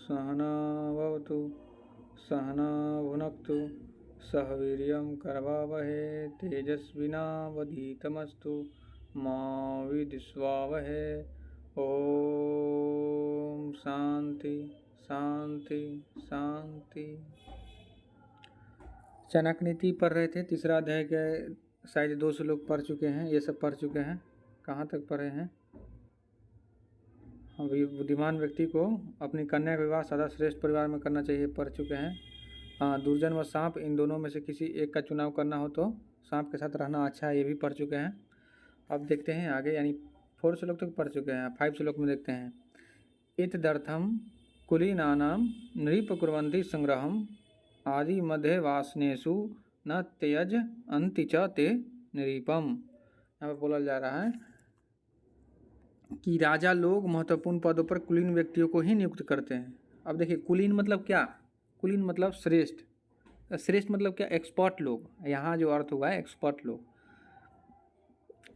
सहना भवतु सहना भुनक्तु सह वीर्यं करवावहे तेजस्विनावधीतमस्तु मा विद्विषावहे। ओम शांति शांति शांति। चाणक्य नीति पढ़ रहे थे, तीसरा अध्याय के शायद 2 श्लोक पढ़ चुके हैं, ये सब पढ़ चुके हैं। कहाँ तक पढ़े हैं? अभी बुद्धिमान व्यक्ति को अपनी कन्या का विवाह सदा श्रेष्ठ परिवार में करना चाहिए, पढ़ चुके हैं। हाँ, दुर्जन व सांप, इन दोनों में से किसी एक का चुनाव करना हो तो सांप के साथ रहना अच्छा है, ये भी पढ़ चुके हैं। अब देखते हैं आगे, यानी 4 श्लोक तक पढ़ चुके हैं। 5 श्लोक में देखते हैं। इतदर्थम कुलीनानां नृपकुर्वन्ति संग्रहम आदि मध्य वासनेषु न त्यज अंति च ते नृपम। यहाँ पर बोला जा रहा है कि राजा लोग महत्वपूर्ण पदों पर कुलीन व्यक्तियों को ही नियुक्त करते हैं। अब देखिए, कुलीन मतलब क्या? कुलीन मतलब श्रेष्ठ। श्रेष्ठ मतलब क्या? एक्सपर्ट लोग। यहाँ जो अर्थ हुआ है एक्सपर्ट लोग।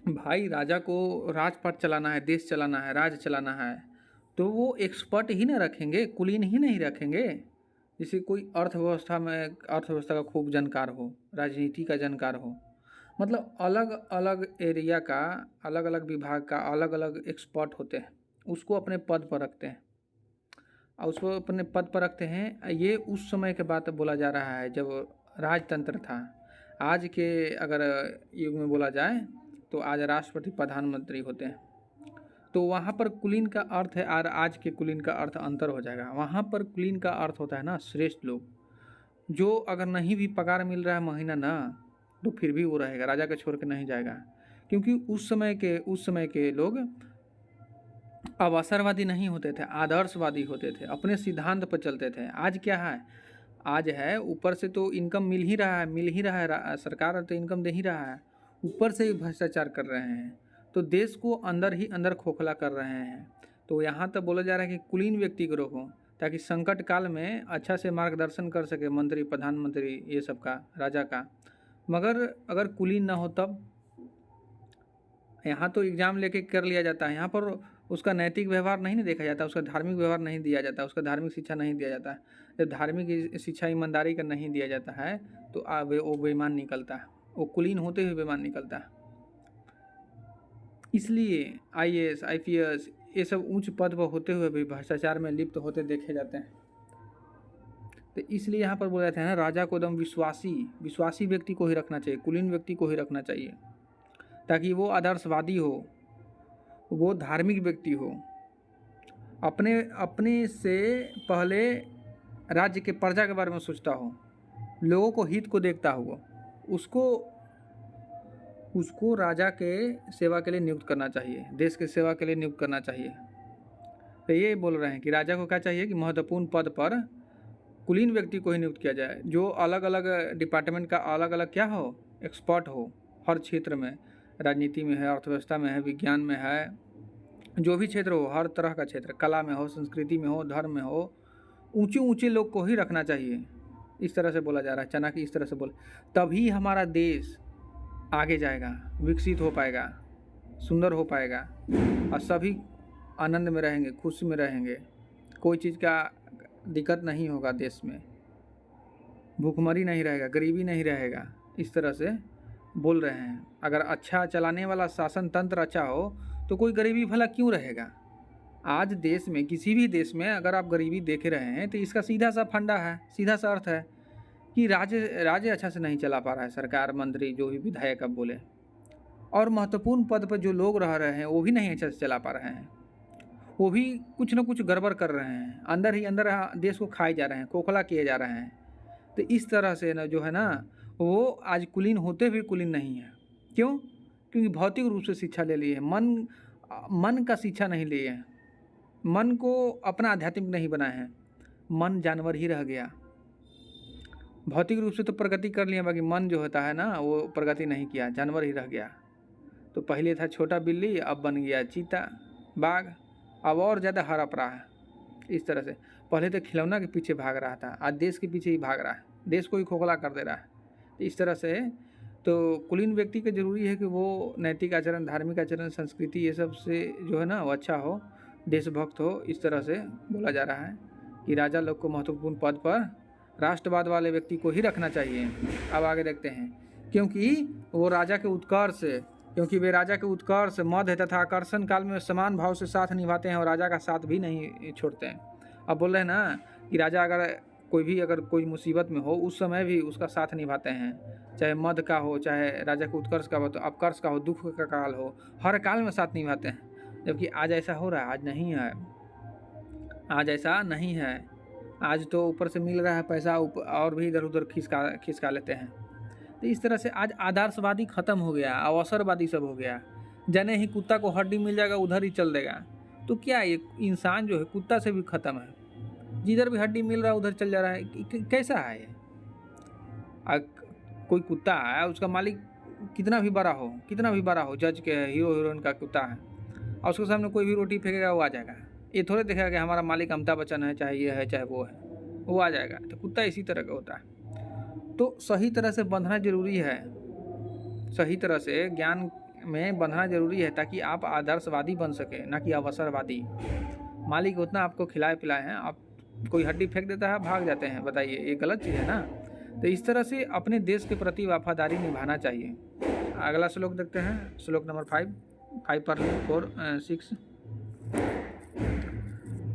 भाई, राजा को राजपाट चलाना है, देश चलाना है, राज चलाना है, तो वो एक्सपर्ट ही ना रखेंगे, कुलीन ही नहीं रखेंगे। जैसे कोई अर्थव्यवस्था का खूब जानकार हो, राजनीति का जानकार हो, मतलब अलग अलग एरिया का, अलग अलग विभाग का अलग अलग एक्सपर्ट होते हैं, उसको अपने पद पर रखते हैं और उसको अपने पद पर रखते हैं। ये उस समय के बात बोला जा रहा है जब राजतंत्र था। आज के अगर युग में बोला जाए तो आज राष्ट्रपति प्रधानमंत्री होते हैं, तो वहाँ पर कुलीन का अर्थ है, और आज के कुलीन का अर्थ अंतर हो जाएगा। वहाँ पर कुलीन का अर्थ होता है ना श्रेष्ठ लोग, जो अगर नहीं भी पगार मिल रहा है महीना ना, तो फिर भी वो रहेगा, राजा को छोड़ के नहीं जाएगा। क्योंकि उस समय के लोग अवसरवादी नहीं होते थे, आदर्शवादी होते थे, अपने सिद्धांत पर चलते थे। आज क्या है? आज है ऊपर से तो इनकम मिल ही रहा है, सरकार तो इनकम दे ही रहा है, ऊपर से ही भ्रष्टाचार कर रहे हैं, तो देश को अंदर ही अंदर खोखला कर रहे हैं। तो यहाँ तक बोला जा रहा है कि कुलीन व्यक्ति को रोको, ताकि संकट काल में अच्छा से मार्गदर्शन कर सके मंत्री, प्रधानमंत्री, ये सब का, राजा का। मगर अगर कुलीन ना हो तब? यहाँ तो एग्ज़ाम लेके कर लिया जाता है, यहाँ पर उसका नैतिक व्यवहार नहीं ना देखा जाता, उसका धार्मिक व्यवहार नहीं दिया जाता, उसका धार्मिक शिक्षा नहीं दिया जाता। जब धार्मिक शिक्षा ईमानदारी का नहीं दिया जाता है तो वो बेईमान निकलता है, वो कुलीन होते हुए बेईमान निकलता है। इसलिए IAS, IPS ये सब उच्च पद पर होते हुए भी भ्रष्टाचार में लिप्त होते देखे जाते हैं। तो इसलिए यहाँ पर बोला जाता है ना, राजा को एकदम विश्वासी व्यक्ति को ही रखना चाहिए, कुलीन व्यक्ति को ही रखना चाहिए, ताकि वो आदर्शवादी हो, वो धार्मिक व्यक्ति हो, अपने से पहले राज्य के प्रजा के बारे में सोचता हो, लोगों को हित को देखता हो, उसको राजा के सेवा के लिए नियुक्त करना चाहिए, देश के सेवा के लिए नियुक्त करना चाहिए। तो ये बोल रहे हैं कि राजा को क्या चाहिए कि महत्वपूर्ण पद पर कुलीन व्यक्ति को ही नियुक्त किया जाए, जो अलग अलग डिपार्टमेंट का अलग अलग क्या हो, एक्सपर्ट हो, हर क्षेत्र में, राजनीति में है, अर्थव्यवस्था में है, विज्ञान में है, जो भी क्षेत्र हो, हर तरह का क्षेत्र, कला में हो, संस्कृति में हो, धर्म में हो, ऊंचे ऊंचे लोग को ही रखना चाहिए। इस तरह से बोला जा रहा है, चाणक्य इस तरह से बोले, तभी हमारा देश आगे जाएगा, विकसित हो पाएगा, सुंदर हो पाएगा, और सभी आनंद में रहेंगे, खुशी में रहेंगे, कोई चीज़ का दिक्कत नहीं होगा, देश में भूखमरी नहीं रहेगा, गरीबी नहीं रहेगा। इस तरह से बोल रहे हैं। अगर अच्छा चलाने वाला शासन तंत्र अच्छा हो तो कोई गरीबी भला क्यों रहेगा? आज देश में, किसी भी देश में अगर आप गरीबी देख रहे हैं तो इसका सीधा सा फंडा है, सीधा सा अर्थ है कि राज्य अच्छा से नहीं चला पा रहा है, सरकार, मंत्री, जो भी विधायक अब बोले, और महत्वपूर्ण पद पर जो लोग रह रहे हैं वो भी नहीं अच्छा से चला पा रहे हैं, वो भी कुछ ना कुछ गड़बड़ कर रहे हैं, अंदर ही अंदर देश को खाए जा रहे हैं, खोखला किए जा रहे हैं। तो इस तरह से ना जो है ना, वो आज कुलीन होते भी कुलीन नहीं है। क्यों? क्योंकि भौतिक रूप से शिक्षा ले लिए है, मन का शिक्षा नहीं लिए है, मन को अपना आध्यात्मिक नहीं बनाए हैं, मन जानवर ही रह गया। भौतिक रूप से तो प्रगति कर लिया, बाकी मन जो होता है ना, वो प्रगति नहीं किया, जानवर ही रह गया। तो पहले था छोटा बिल्ली, अब बन गया चीता, बाघ, अब और ज़्यादा हड़प रहा है। इस तरह से पहले तो खिलौना के पीछे भाग रहा था, आज देश के पीछे ही भाग रहा है, देश को ही खोखला कर दे रहा है। इस तरह से तो कुलीन व्यक्ति को जरूरी है कि वो नैतिक आचरण, धार्मिक आचरण, संस्कृति, ये सब से जो है ना वो अच्छा हो, देशभक्त हो, इस तरह से बोला जा रहा है। कि राजा लोग को महत्वपूर्ण पद पर राष्ट्रवाद वाले व्यक्ति को ही रखना चाहिए। अब आगे देखते हैं, क्योंकि वो राजा के उत्कर्ष क्योंकि वे राजा के उत्कर्ष, मध्य तथा आकर्षण काल में समान भाव से साथ निभाते हैं और राजा का साथ भी नहीं छोड़ते हैं। अब बोल रहे हैं ना कि राजा अगर कोई मुसीबत में हो उस समय भी उसका साथ निभाते हैं, चाहे मध्य का हो, चाहे राजा के उत्कर्ष का हो, तो अपकर्ष का हो, दुख का काल हो, हर काल में साथ निभाते हैं। जबकि आज ऐसा हो रहा है? आज नहीं है। आज ऐसा नहीं है। आज तो ऊपर से मिल रहा है पैसा, और भी इधर उधर खिसका लेते हैं। तो इस तरह से आज आदर्शवादी खत्म हो गया, अवसरवादी सब हो गया। जने ही कुत्ता को हड्डी मिल जाएगा उधर ही चल देगा। तो क्या ये इंसान जो है कुत्ता से भी खत्म है, जिधर भी हड्डी मिल रहा है उधर चल जा रहा है। कैसा है ये? कोई कुत्ता है, उसका मालिक कितना भी बड़ा हो, जज के हीरो हीरोइन का कुत्ता है, और उसके सामने कोई भी रोटी फेंकेगा वो आ जाएगा। ये थोड़े देखेगा कि हमारा मालिक अमिताभ बच्चन है, चाहे ये है चाहे वो है, वो आ जाएगा। तो कुत्ता इसी तरह का होता है। तो सही तरह से बंधना जरूरी है, सही तरह से ज्ञान में बंधना जरूरी है, ताकि आप आदर्शवादी बन सके, ना कि अवसरवादी। मालिक उतना आपको खिलाए पिलाए हैं, आप कोई हड्डी फेंक देता है, भाग जाते हैं। बताइए, ये गलत चीज़ है ना। तो इस तरह से अपने देश के प्रति वफादारी निभाना चाहिए। अगला श्लोक देखते हैं, श्लोक नंबर 5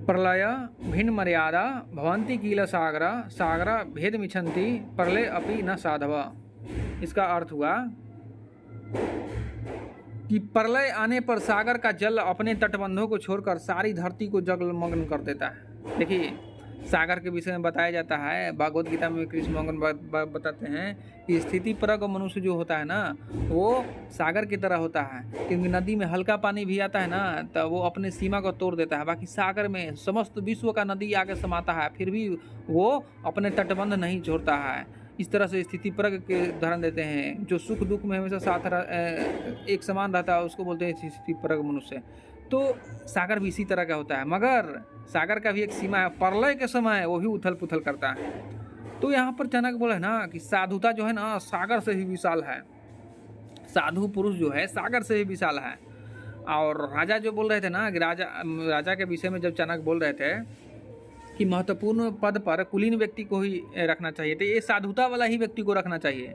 प्रलय भिन्न मर्यादा भवंती कील सागरा भेद मिछन्ति प्रलय अपि न साधव। इसका अर्थ हुआ कि प्रलय आने पर सागर का जल अपने तटबंधों को छोड़कर सारी धरती को जलमग्न कर देता है। देखिए, सागर के विषय में बताया जाता है, भगवद गीता में कृष्ण भगवान बताते हैं कि स्थिति परक मनुष्य जो होता है ना, वो सागर की तरह होता है। क्योंकि नदी में हल्का पानी भी आता है ना, तो वो अपने सीमा को तोड़ देता है। बाकी सागर में समस्त विश्व का नदी आगे समाता है, फिर भी वो अपने तटबंध नहीं छोड़ता है। इस तरह से स्थिति परक के उदाहरण देते हैं। जो सुख दुख में हमेशा साथ एक समान रहता है, उसको बोलते हैं स्थिति परक मनुष्य। तो सागर भी इसी तरह का होता है, मगर सागर का भी एक सीमा है। प्रलय के समय वो भी उथल पुथल करता है। तो यहाँ पर चाणक्य बोले ना कि साधुता जो है ना, सागर से भी विशाल है। साधु पुरुष जो है सागर से भी विशाल है। और राजा जो बोल रहे थे ना कि राजा के विषय में जब चाणक्य बोल रहे थे कि महत्वपूर्ण पद पर कुलीन व्यक्ति को ही रखना चाहिए, तो ये साधुता वाला ही व्यक्ति को रखना चाहिए,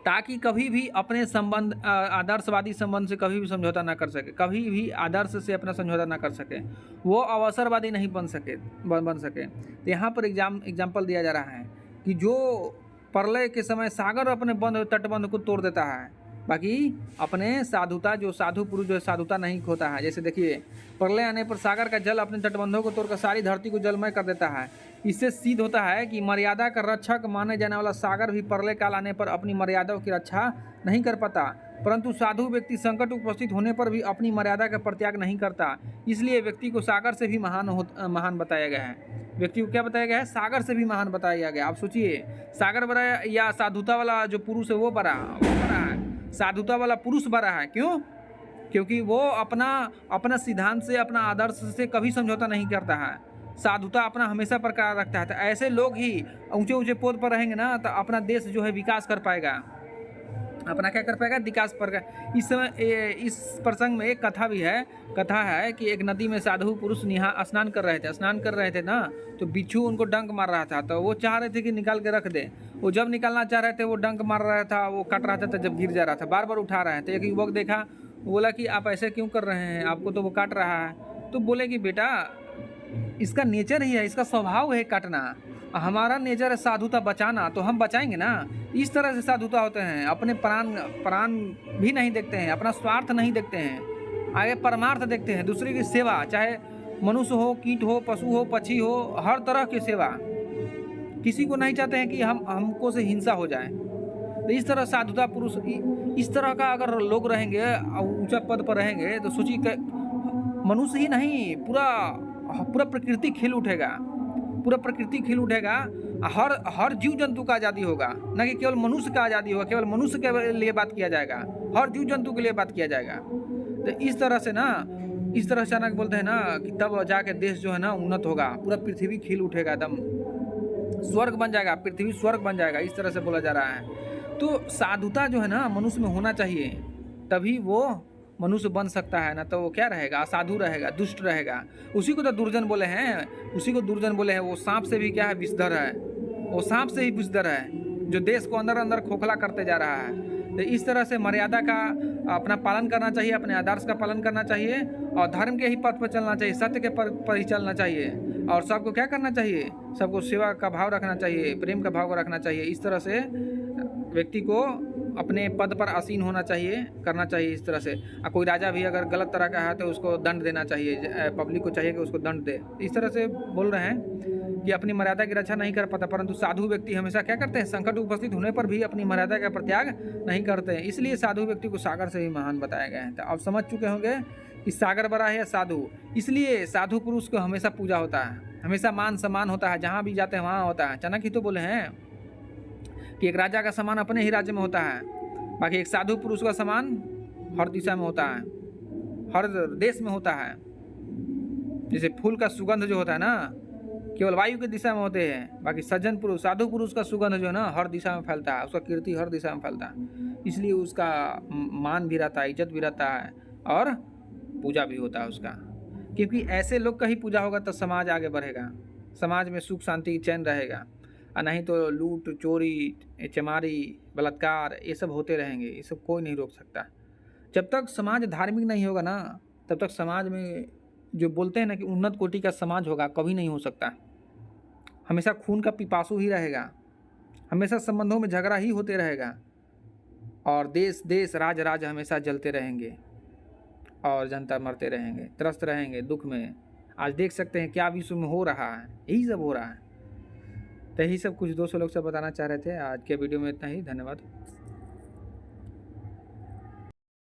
ताकि कभी भी अपने संबंध, आदर्शवादी संबंध से कभी भी समझौता ना कर सके, कभी भी आदर्श से अपना समझौता ना कर सके, वो अवसरवादी नहीं बन सके। तो यहाँ पर एग्जाम्पल दिया जा रहा है कि जो प्रलय के समय सागर अपने तटबंध को तोड़ देता है, बाकी अपने साधुता, जो साधु पुरुष जो साधुता नहीं खोता है। जैसे देखिए, प्रलय आने पर सागर का जल अपने तटबंधों को तोड़कर सारी धरती को जलमय कर देता है। इससे सिद्ध होता है कि मर्यादा का रक्षक माने जाने वाला सागर भी प्रलय काल आने पर अपनी मर्यादाओं की रक्षा नहीं कर पाता, परंतु साधु व्यक्ति संकट उपस्थित होने पर भी अपनी मर्यादा का परित्याग नहीं करता। इसलिए व्यक्ति को सागर से भी महान बताया गया है। व्यक्ति को क्या बताया गया है? सागर से भी महान बताया गया। आप सोचिए, सागर बड़ा या साधुता वाला जो पुरुष है वो बड़ा है? साधुता वाला पुरुष बड़ा है। क्यों? क्योंकि वो अपना सिद्धांत से, अपना आदर्श से कभी समझौता नहीं करता है। साधुता अपना हमेशा बरकरार रखता है। तो ऐसे लोग ही ऊंचे ऊंचे पद पर रहेंगे ना, तो अपना देश जो है विकास कर पाएगा। अपना क्या कर पाएगा? विकास पर। इस समय इस प्रसंग में एक कथा है कि एक नदी में साधु पुरुष स्नान कर रहे थे ना, तो बिच्छू उनको डंक मार रहा था। तो वो चाह रहे थे कि निकाल के रख दे। वो जब निकालना चाह रहे थे, वो डंक मार रहा था, वो कट रहा था, तो जब गिर जा रहा था, बार बार उठा रहे हैं। तो एक युवक देखा, बोला कि आप ऐसे क्यों कर रहे हैं, आपको तो वो काट रहा है। तो बोले कि बेटा, इसका नेचर ही है, इसका स्वभाव है काटना। हमारा नेचर है साधुता बचाना, तो हम बचाएंगे ना। इस तरह से साधुता होते हैं। अपने प्राण भी नहीं देखते हैं, अपना स्वार्थ नहीं देखते हैं, आगे परमार्थ देखते हैं, दूसरे की सेवा, चाहे मनुष्य हो, कीट हो, पशु हो, पक्षी हो, हर तरह की सेवा। किसी को नहीं चाहते हैं कि हमको से हिंसा हो जाए। तो इस तरह साधुता पुरुष, इस तरह का अगर लोग रहेंगे, ऊंचा पद पर रहेंगे, तो सोचिए मनुष्य ही नहीं, पूरा प्रकृति खिल उठेगा। हर जीव जंतु का आज़ादी होगा, न कि केवल मनुष्य का आज़ादी होगा। केवल मनुष्य के लिए बात किया जाएगा, हर जीव जंतु के लिए बात किया जाएगा। तो इस तरह से चाणक्य बोलते हैं ना कि तब जाके देश जो है ना उन्नत होगा, पूरा पृथ्वी खिल उठेगा, एकदम स्वर्ग बन जाएगा, पृथ्वी स्वर्ग बन जाएगा। इस तरह से बोला जा रहा है। तो साधुता जो है ना मनुष्य में होना चाहिए, तभी वो मनुष्य बन सकता है ना तो वो क्या रहेगा, असाधु रहेगा, दुष्ट रहेगा। उसी को तो दुर्जन बोले हैं, उसी को दुर्जन बोले हैं। वो सांप से भी क्या है, विषधर है, वो सांप से ही विषधर है, जो देश को अंदर अंदर खोखला करते जा रहा है। तो इस तरह से मर्यादा का अपना पालन करना चाहिए, अपने आदर्श का पालन करना चाहिए और धर्म के ही पथ पर चलना चाहिए, सत्य के पर ही चलना चाहिए। और सबको क्या करना चाहिए, सबको सेवा का भाव रखना चाहिए, प्रेम का भाव रखना चाहिए। इस तरह से व्यक्ति को अपने पद पर आसीन होना चाहिए, करना चाहिए इस तरह से। कोई राजा भी अगर गलत तरह का है तो उसको दंड देना चाहिए, पब्लिक को चाहिए कि उसको दंड दे। इस तरह से बोल रहे हैं कि अपनी मर्यादा की रक्षा नहीं कर पाता, परंतु साधु व्यक्ति हमेशा क्या करते हैं, संकट उपस्थित होने पर भी अपनी मर्यादा का परित्याग नहीं करते हैं। इसलिए साधु व्यक्ति को सागर से भी महान बताया गया है। तो आप समझ चुके होंगे कि सागर बड़ा है या साधु। इसलिए साधु पुरुष को हमेशा पूजा होता है, हमेशा मान सम्मान होता है, जहाँ भी जाते हैं वहाँ होता है। चाणक्य ही तो बोले हैं कि एक राजा का सम्मान अपने ही राज्य में होता है, बाकी एक साधु पुरुष का सम्मान हर दिशा में होता है, हर देश में होता है। जैसे फूल का सुगंध जो होता है ना, केवल वायु की दिशा में होते हैं, बाकी सज्जन पुरुष, साधु पुरुष का सुगंध जो है ना हर दिशा में फैलता है, उसका कीर्ति हर दिशा में फैलता है। इसलिए उसका मान भी रहता है, इज्जत भी रहता है और पूजा भी होता है उसका। क्योंकि ऐसे लोग का ही पूजा होगा तो समाज आगे बढ़ेगा, समाज में सुख शांति चैन रहेगा, और नहीं तो लूट चोरी चमारी बलात्कार ये सब होते रहेंगे। ये सब कोई नहीं रोक सकता। जब तक समाज धार्मिक नहीं होगा ना, तब तक समाज में जो बोलते हैं ना कि उन्नत कोटि का समाज होगा, कभी नहीं हो सकता। हमेशा खून का पिपासु ही रहेगा, हमेशा संबंधों में झगड़ा ही होते रहेगा, और देश देश राज राज हमेशा जलते रहेंगे और जनता मरते रहेंगे, त्रस्त रहेंगे दुख में। आज देख सकते हैं क्या विश्व में हो रहा है, यही सब हो रहा है। तो यही सब कुछ दोस्तों लोग से बताना चाह रहे थे। आज के वीडियो में इतना ही, धन्यवाद।